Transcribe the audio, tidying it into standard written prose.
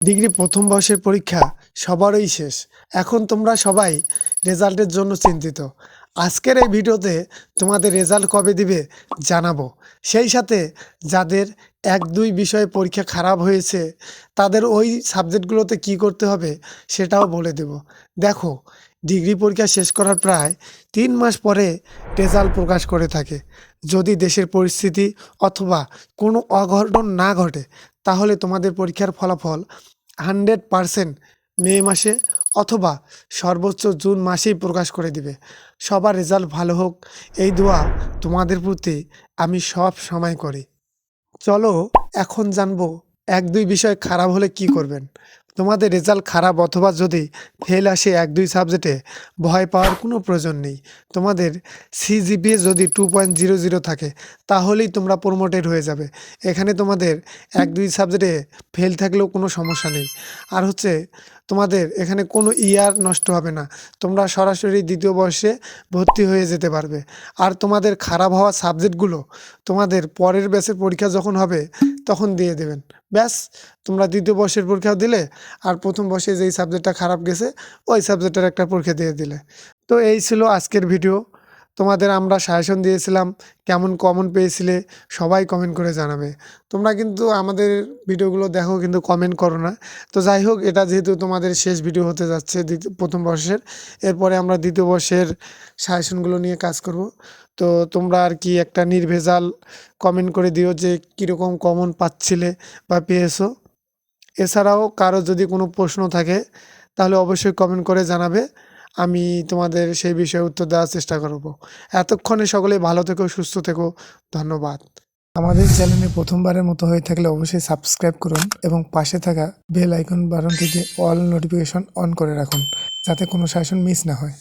Degree প্রথম বর্ষের পরীক্ষা সবারই শেষ। এখন তোমরা সবাই রেজাল্টের জন্য চিন্তিত। আজকের এই ভিডিওতে তোমাদের রেজাল্ট কবে দিবে জানাবো। সেই সাথে যাদের ১-২ বিষয়ে পরীক্ষা খারাপ হয়েছে তাদের ওই সাবজেক্টগুলোতে কি করতে হবে সেটাও বলে দেব। দেখো, ডিগ্রি পরীক্ষা শেষ করার প্রায় ৩ মাস পরে রেজাল্ট প্রকাশ করে থাকে। যদি দেশের পরিস্থিতি অথবা কোনো অঘটন না ঘটে তাহলে তোমাদের পরীক্ষার ফলাফল 100% মে মাসে অথবা সর্বোচ্চ জুন মাসেই প্রকাশ করে দিবে। সবার রেজাল্ট ভালো হোক, এই দোয়া তোমাদের প্রতি আমি সব সময় করি। চলো এখন জানবো ১-২ বিষয় খারাপ হলে কি করবেন। তোমাদের রেজাল্ট খারাপ অথবা যদি ফেল আসে ১-২ সাবজেক্টে ভয় পাওয়ার কোনো প্রয়োজন নেই। তোমাদের সিজিপিএ যদি 2.00 থাকে তাহলেই তোমরা প্রমোটেড হয়ে যাবে। এখানে তোমাদের ১-২ সাবজেক্টে ফেল থাকলেও কোনো সমস্যা নেই। আর হচ্ছে তোমাদের এখানে কোনো ইয়ার নষ্ট হবে না। তোমরা সরাসরি দ্বিতীয় বর্ষে ভর্তি হয়ে যেতে পারবে। আর তোমাদের খারাপ হওয়া সাবজেক্টগুলো তোমাদের পরের ব্যাচের পরীক্ষা যখন হবে তখন দিয়ে দেবেন। ব্যাস, তোমরা দ্বিতীয় বর্ষের পরীক্ষাও দিলে আর প্রথম বর্ষে যেই সাবজেক্টটা খারাপ গেছে ওই সাবজেক্টের একটা পরীক্ষা দিয়ে দিলে। তো এই ছিল আজকের ভিডিও। তোমাদের আমরা সাজেশন দিয়েছিলাম, কেমন কমন পেয়েছিলে সবাই কমেন্ট করে জানাবে। তোমরা কিন্তু আমাদের ভিডিওগুলো দেখো কিন্তু কমেন্ট করো না। তো যাই হোক, এটা যেহেতু তোমাদের শেষ ভিডিও হতে যাচ্ছে প্রথম বর্ষের, এরপরে আমরা দ্বিতীয় বর্ষের সাজেশনগুলো নিয়ে কাজ করব। তো তোমরা আর কি একটা নির্ভেজাল কমেন্ট করে দিও যে কীরকম কমন পাচ্ছিলে বা পেয়েছো। এছাড়াও কারো যদি কোনো প্রশ্ন থাকে তাহলে অবশ্যই কমেন্ট করে জানাবে। আমি তোমাদের সেই বিষয়ে উত্তর দেওয়ার চেষ্টা করব। এতক্ষণে সকলে ভালো থেকো, সুস্থ থেকো। ধন্যবাদ। আমাদের চ্যানেলে প্রথমবারের মতো হয়ে থাকলে অবশ্যই সাবস্ক্রাইব করুন এবং পাশে থাকা বেল আইকন বাটনটিতে অল নোটিফিকেশন অন করে রাখুন যাতে কোনো সাজেশন মিস না হয়।